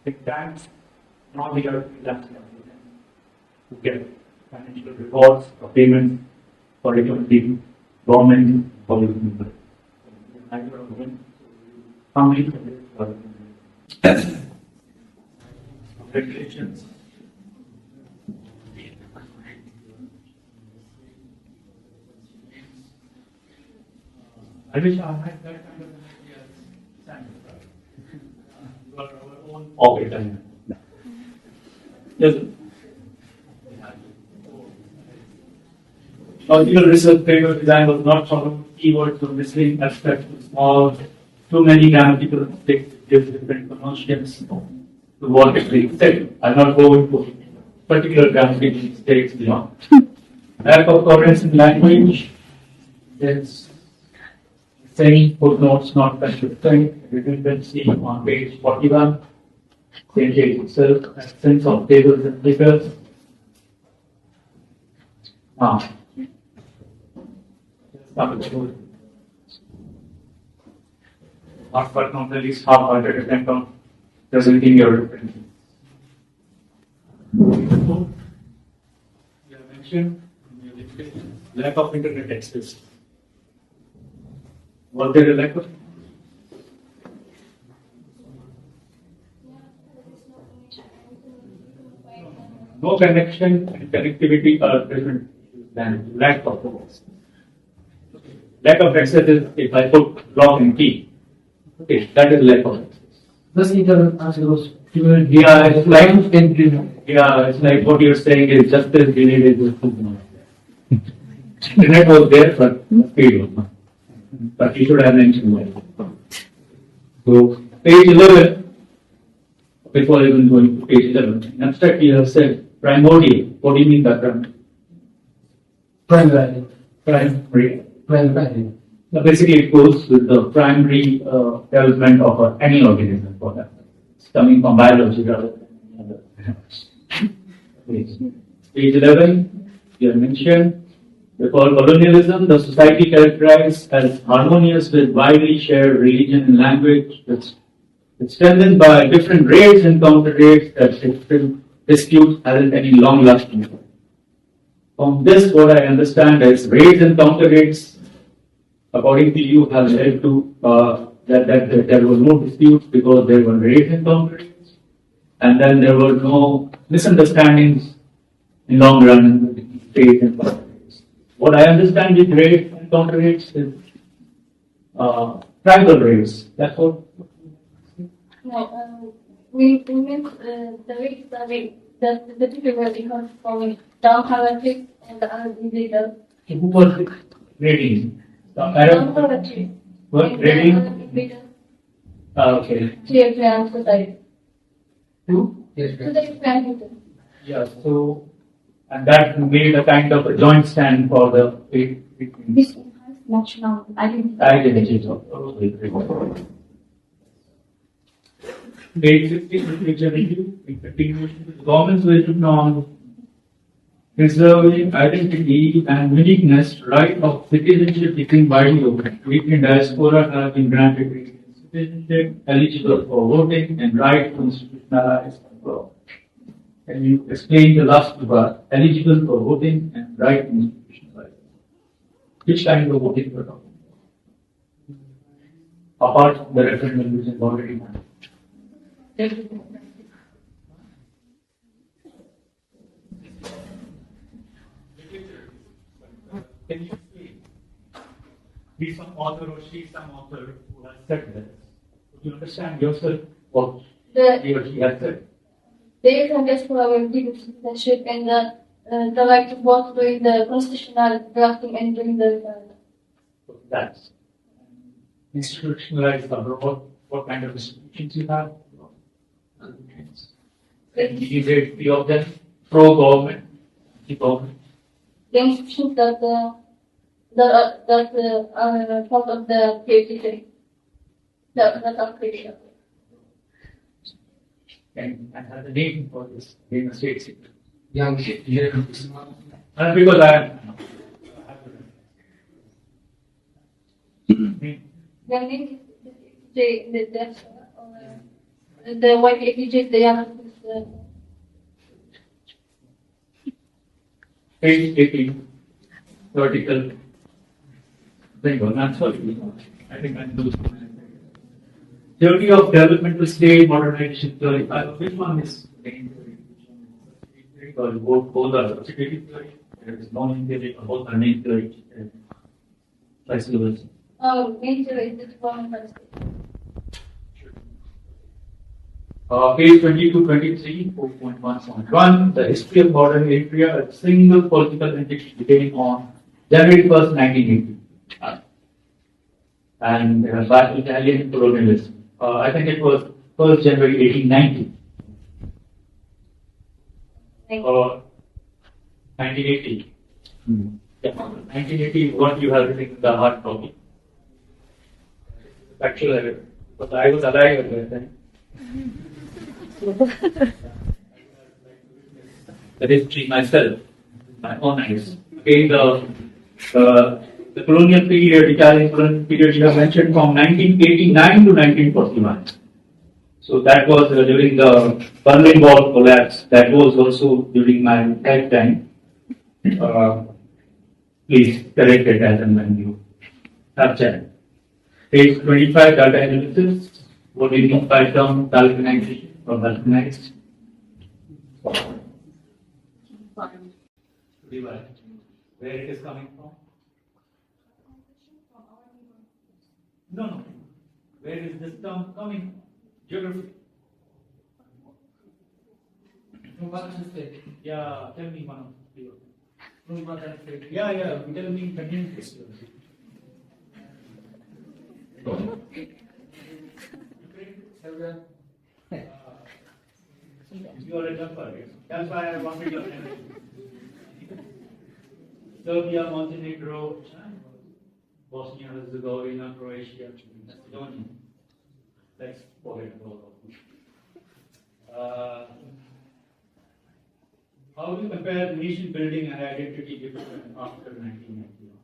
big banks. Now we are to get financial rewards or payments for the government policy. How many regulations? I wish I had that kind of standard. You are our own pocket. Yes. Logical research framework design was not followed. Keywords were missing, abstract was small, too many grammatical mistakes give different pronunciations to what is being said. I'll not go into particular grammatical mistakes beyond. Lack of coherence in language. There's saying footnotes not consistent, redundancy on page 41. Same page itself, absence of tables and figures. Last but not the least, half-hearted attempt on presenting your references. You have mentioned lack of internet access. Was there a lack of? No connection and connectivity are present than lack of access. Lack of access is if I put lock and key. Okay, that is lack of access. It's like what you're saying is just as related with internet was there, but speed was not. But you should have mentioned that. So, page 11, before even going to page 11, in abstract you have said primordial. What do you mean by primordial? Primary. Now basically, it goes with the primary development of any organism for that. It's coming from biology rather than any other. Page 11, you have mentioned. Before colonialism, the society characterized as harmonious with widely shared religion and language. It's strengthened by different rates and counter rates that different disputes hasn't any long lasting effect. From this, what I understand is rates and counter rates, according to you, have led to that there were no disputes because there were rates and counter rates, and then there were no misunderstandings in long run between rates and counter rates. What I understand with rates and counter rates is tribal rates. That's what. No, we meant the rates are the difficulty comes from down hierarchy and the data. Who was rating? Down hierarchy. What rating? Okay. CFA society. Who? Society. Yeah. So. And that made a kind of a joint stand for the This enhanced national identity. Page 15, picture review. In continuation, the government's vision on preserving identity and uniqueness, right of citizenship became widely open. Weekend diaspora have been granted citizenship, eligible for voting, and right to institutionalize control. Can you explain the last part? Eligible for voting and right to institutionalize. Which kind of voting we're talking about? Apart from the referendum which is already done. Can you be some author or she some author who has said this? Would you understand yourself what he or she has said? They can just provide citizenship and the right to vote during the constitutional drafting and during the That's institutionalized abroad. What kind of institutions you have? Is it few of them pro-government, anti-government? The institutions that are part of the PhD that are created. And have the name for this in the state sector. Young And because I am. The name is the the white images, the analysis. Page 18, vertical. There you go, not sorry. I think I know. Theory of developmental state, modernization theory. Which one is main theory? Both are substitutive theory. There is non theory, both are main theory. Flexibility. Main theory is the developmental state. Page 22-23, 4.1.1. The history of modern Eritrea, a single political entity beginning on January 1st, 1980. And by Italian colonialism. I think it was 1st January 1890. Or 1980. Yeah, 1980 is what you have written in the hard copy. Factual error. But I was alive at that time. The history myself, my own eyes. Okay, the colonial period, Italian colonial period, you have mentioned from 1989 to 1941. So that was during the Berlin Wall collapse. That was also during my lifetime. Please correct it as and when you have chat. Page 25, data analysis. What do you mean by term galvanization or galvanized? Where it is coming from? No. Where is this term coming from? Geography. From what state? Yeah, tell me one of you. From what state? Yeah, tell me continuous. You are a jumper. That's why I wanted your attention. Serbia, Montenegro, Bosnia, Herzegovina, Croatia, Macedonia. Let's forget about all. How do you compare nation building and identity before and after 1991?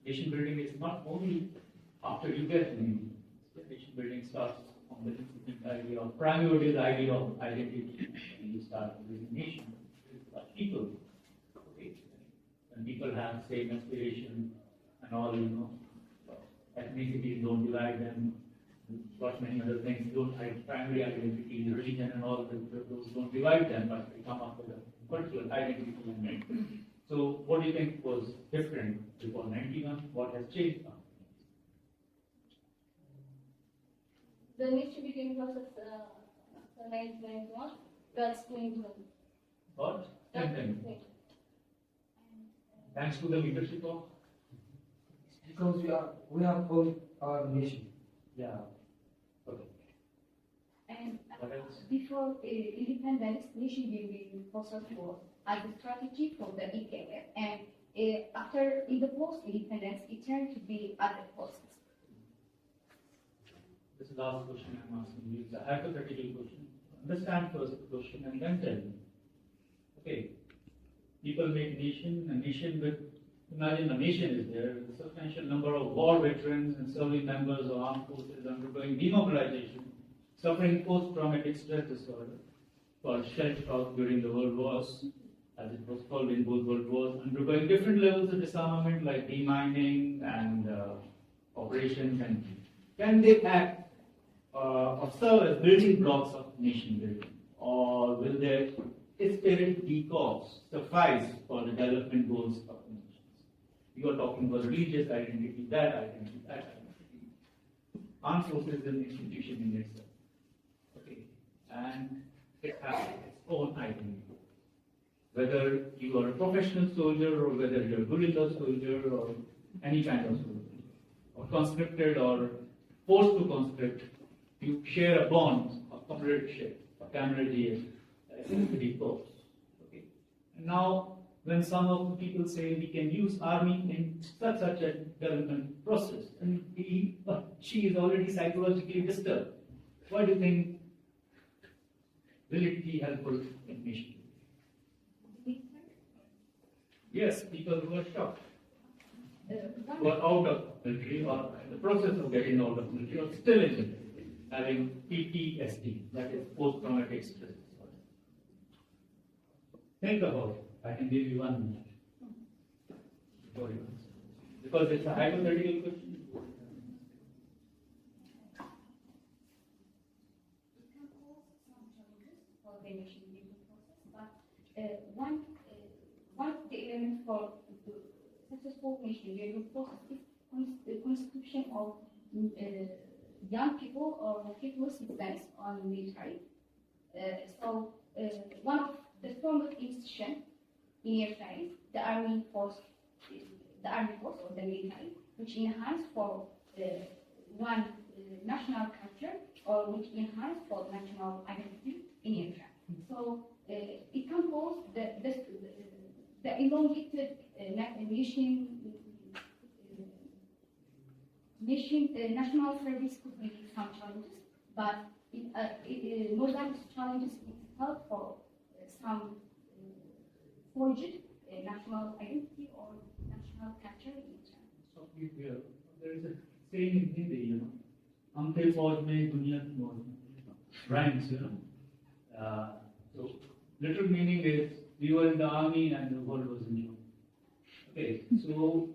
Nation building is not only after you get an nation. Nation building starts on the idea of primordial idea of identity. And you start with a nation, with people. Okay. And people have same aspiration and all, ethnicities don't divide them. Got many other things. Don't primary identity, religion, and all those don't divide them, but they come up with a particular identity. So, what do you think was different before 91? What has changed now? The nation became process after 1991. That's going to. What? Thanks to the leadership of? Because we have called our nation. Yeah. Okay. And What else? before independence, nation building process was as a strategy for the AdiKeyh, and after in the post-independence, it turned to be as a process. This is the last question I'm asking you. It's a hypothetical question. Understand first the question and then tell me. Okay. People make nation, a nation with, imagine a nation is there, with a substantial number of war veterans and serving members of armed forces undergoing demobilization, suffering post-traumatic stress disorder, called shell shock during the world wars, as it was called in both world wars, undergoing different levels of disarmament like demining and operations, and can they act or serve as building blocks of nation building, or will their spirit decoys suffice for the development goals of nations? You are talking about religious identity, that identity, that identity. Armed forces is an institution in itself. Okay. And it has its own identity. Whether you are a professional soldier or whether you're a guerrilla soldier or any kind of soldier, or conscripted or forced to conscript, you share a bond of comradeship, of camaraderie, pretty close. Okay. And now, when some of the people say we can use army in such a development process, and she is already psychologically disturbed, what do you think will it be helpful in nation? Yes, people who are shocked, who are out of military or in the process of getting out of military or still in military. having PTSD, that is post-traumatic stress disorder. Think about it. I can give you 1 minute before you answer. Because it's a hypothetical question. It can cause some challenges for the nation building process, but one of the elements for the successful nation building process is the constitution of young people or people citizens on military. One of the strongest institutions in Eritrea is the army force or the military, which enhance for one national culture or which enhance for national identity in Eritrea. So it can cause the elongated national service could be some challenges, but more than challenges, it helps for some forged national identity or national culture in Eritrea. So there is a saying in Hindi, "Humpe fauj mein duniya ki mauj mein," rhymes, So literal meaning is we were in the army and the world was in war. Okay, so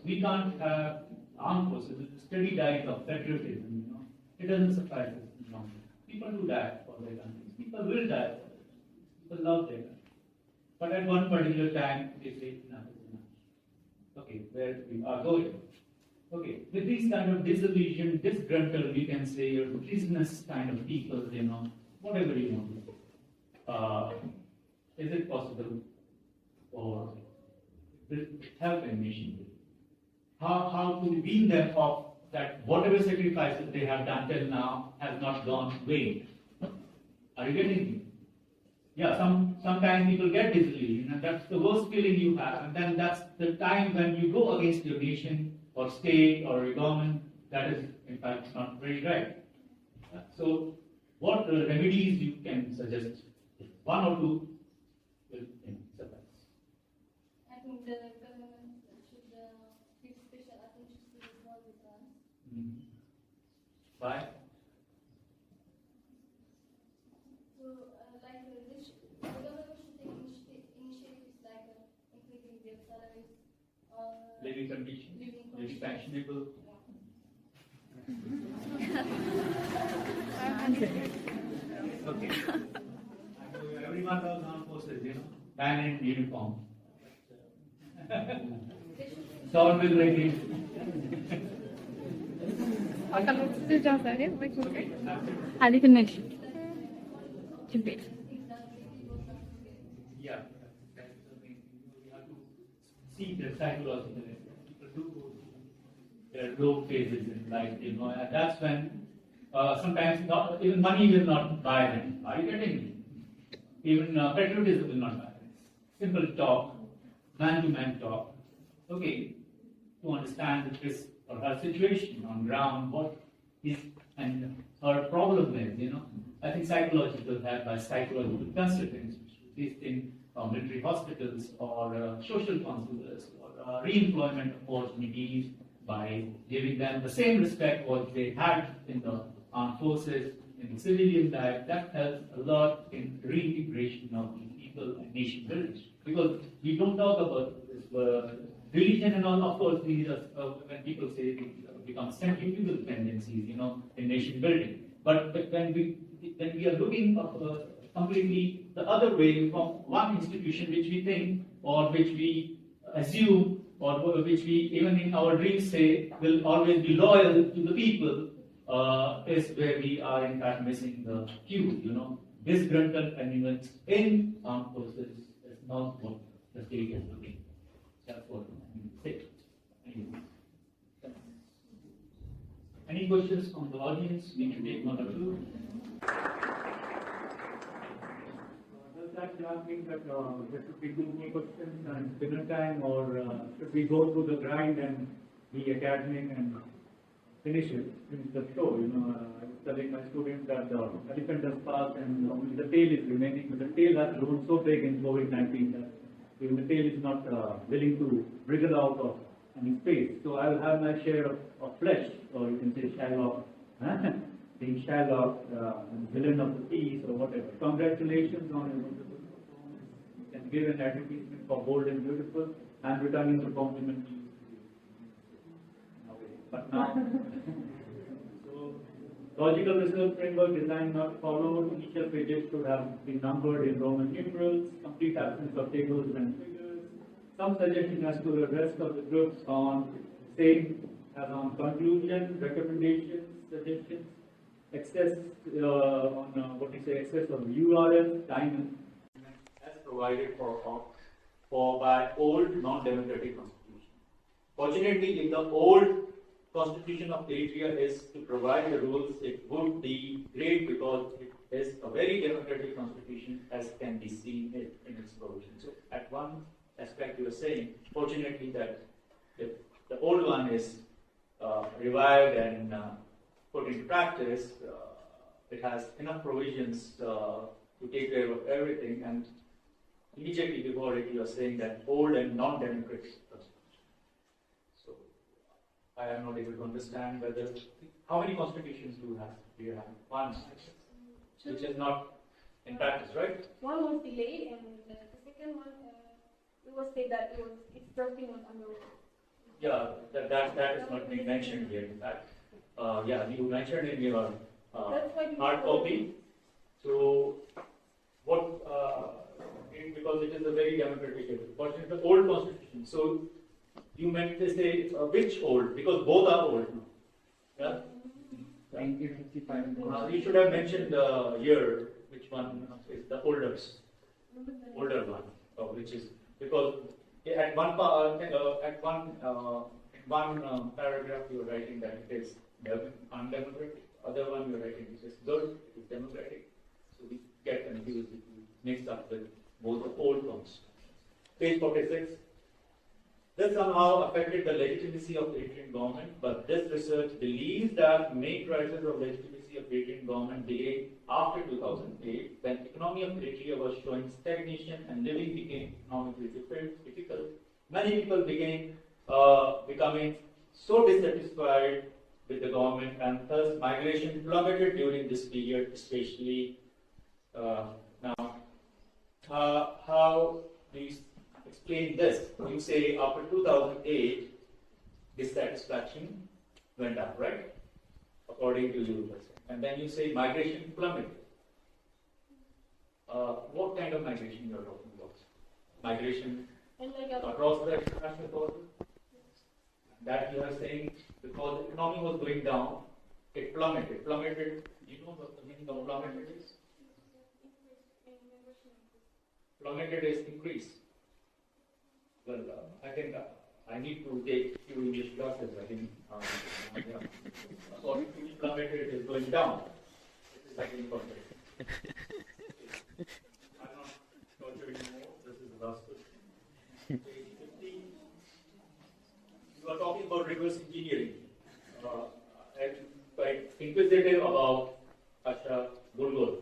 we can't have armed forces with a steady diet of patriotism. It doesn't suffice us longer. People do die for their countries. People will die for their countries. People love their country. But at one particular time, they say enough is enough. Okay, where we are going. Okay, with these kind of disillusioned, disgruntled, we can say, or business kind of people, whatever you want to do. Is it possible for help a nation? How to wean them off that whatever sacrifices they have done till now has not gone vain? Are you getting me? Yeah, sometimes people get disillusioned, and that's the worst feeling you have, and then that's the time when you go against your nation or state or your government. That is, in fact, not very right. So, what remedies you can suggest? 1 or 2 will suffice. I think the government should give special attention to the small business. Why? So, the government should take initiatives like increasing their salaries, Living conditions, living fashionable. Okay. Everyone does armed forces, man in uniform. Sovereign regulation. Yeah. We have to see the psychological effect. People do go through their low phases in life, and that's when sometimes even money will not buy them. Are you getting me? Even patriotism will not buy them. Simple talk, man-to-man talk. Okay, to understand his or her situation on ground, what is and her problem is, I think psychological help by psychological consultants, these things, military hospitals or social counselors or re-employment opportunities by giving them the same respect what they had in the armed forces, in the civilian life. That helps a lot in reintegration of people and nation building. Because we don't talk about this religion and all. Of course, these are when people say these become centrifugal tendencies, in nation building. But when we are looking completely the other way from one institution which we think or which we assume or which we even in our dreams say will always be loyal to the people, is where we are in fact missing the cue. Disgruntled elements in armed forces is not what the state is looking. That's what I mean to say. Any questions from the audience? We can take 1 or 2. Does that mean that there should be 2 more questions and dinner time, or should we go through the grind and be academic and finish the show? I was telling my students that the elephant has passed and only the tail is remaining, but the tail has grown so big in COVID-19 that even the tail is not willing to wriggle out of any space. So I will have my share of flesh, or you can say shell of the shell of villain of the piece or whatever. Congratulations on your wonderful performance. You can give an advertisement for bold and beautiful. I'm returning the compliment to you. But now, so logical research framework design not followed. Initial pages should have been numbered in Roman numerals. Complete absence of tables and figures. Some suggestion as to the rest of the groups on same as on conclusion, recommendations, suggestions, access on what we say, access of URL, time as provided for by old non-democratic constitution. Fortunately, if the old constitution of Eritrea is to provide the rules, it would be great because it is a very democratic constitution as can be seen in its provision. So at one aspect you are saying, fortunately that if the old one is revived and put into practice, it has enough provisions to take care of everything, and immediately before it you are saying that old and non-democratic constitution. So I am not able to understand whether, how many constitutions do you have? One, which is not in practice, right? One was delayed, and the second one, it was said that its drafting was under. Yeah, that is not being mentioned here. In fact, yeah, you mentioned in your hard copy. So, what? Because it is a very democratic, but it's the old constitution. So, you meant to say which old? Because both are old. Yeah. 1955. You should have mentioned the year. Which one is the older one? Which is because at one paragraph you are writing that it is undemocratic. Other one you are writing it is good. It is democratic. So we get confused if we mix up with both the old ones. Page 46. This somehow affected the legitimacy of the Eritrean government, but this research believes that main crisis of legitimacy of Eritrean government began after 2008, when the economy of Eritrea was showing stagnation and living became economically difficult. Many people began becoming so dissatisfied with the government, and thus migration plummeted during this period, especially now. How do you explain this? You say after 2008, dissatisfaction went up, right? According to you, and then you say migration plummeted. What kind of migration you are talking about? Migration across the international border? That you are saying because the economy was going down, it plummeted. Plummeted. Do you know what the meaning of plummeted is? Plummeted is increase. Well, I think I need to take few English classes. I think according to me, plummeted it is going down. This is second context. I'm not torturing more. This is the last question. Page 15. You are talking about reverse engineering. And quite inquisitive about Asha Gulgul.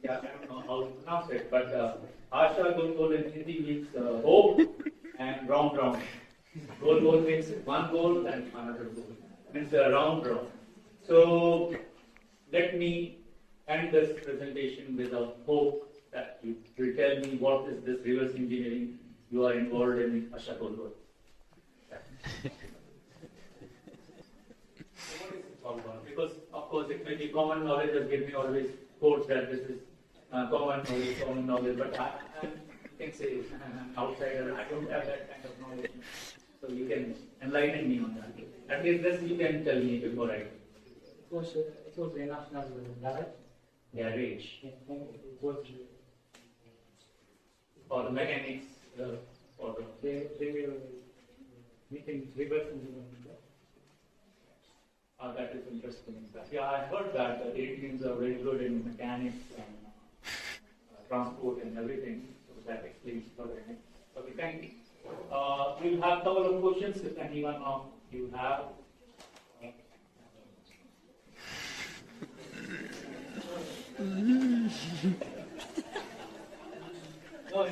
Yeah, I don't know how to pronounce it, but Asha Gulgul in Hindi means hope and round round. Gulgul means one goal and another goal. Means round round. So let me end this presentation with a hope that you will tell me what is this reverse engineering you are involved in Asha Gulgul. So what is it all about? Because of course it may be common knowledge, as give me always quotes that this is common knowledge, but I can say I'm outsider, I don't have that kind of knowledge. So you can enlighten me on that. At least this you can tell me before I. It was a national garage. Garage. It was For the mechanics, for the. they were meeting reverse engineering. That is interesting. Yeah, I heard that the Eritreans are very good in mechanics and transport and everything. So that explains everything. Okay, thank you. We'll have a couple of questions if anyone of you have. No,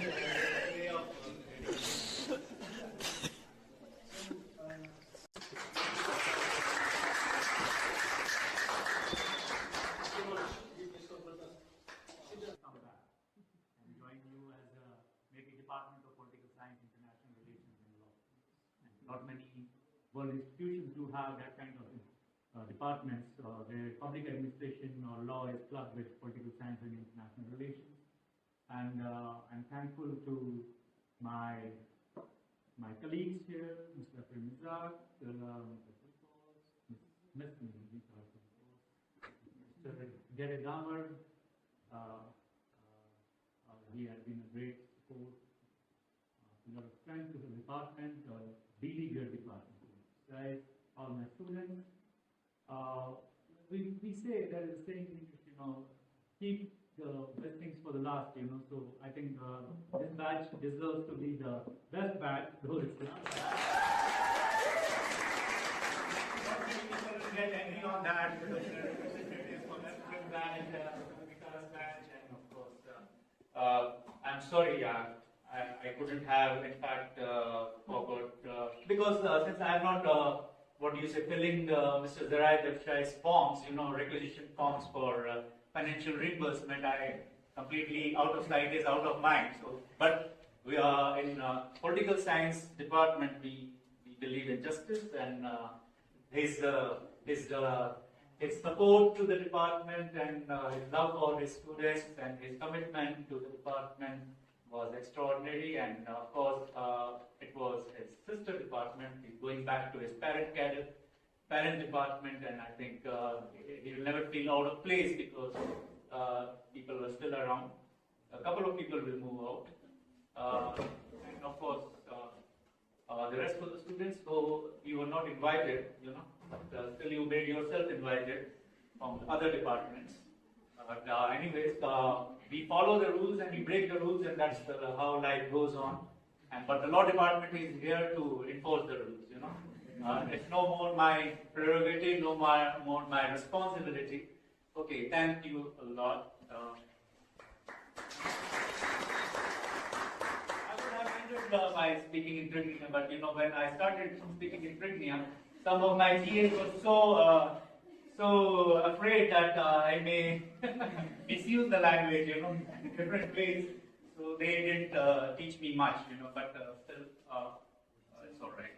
not many world institutions do have that kind of departments. Where public administration or law is clubbed with political science and international relations. And I'm thankful to my colleagues here, Mr. Mizar, Mr. Gary Damar. He has been a great support, a lot of strength to the department, really great department. Right, all my students. We say there is a saying in English, keep the best things for the last, So I think this batch deserves to be the best batch, though it's not. Don't get angry on that because the representatives for that batch, the batch, and of course, I'm sorry, I couldn't have, in fact, forgot because since I'm not. Filling Mr. Zarai Dakshai's forms, requisition forms for financial reimbursement, I completely out of sight is out of mind. So, but we are in political science department. We believe in justice, and his support to the department and his love for his students and his commitment to the department was extraordinary, and of course it was his sister department. He's going back to his parent department, and I think he will never feel out of place because people are still around. A couple of people will move out, and of course the rest of the students, though you were not invited, but still you made yourself invited from other departments. But anyways, we follow the rules and we break the rules, and that's how life goes on. But the law department is here to enforce the rules. It's no more my prerogative, no more my responsibility. Okay, thank you a lot. I would have ended by speaking in Trignium, but when I started speaking in Trignium, some of my TAs were so afraid that I may misuse the language, in different ways. So they didn't teach me much, but still, it's all right.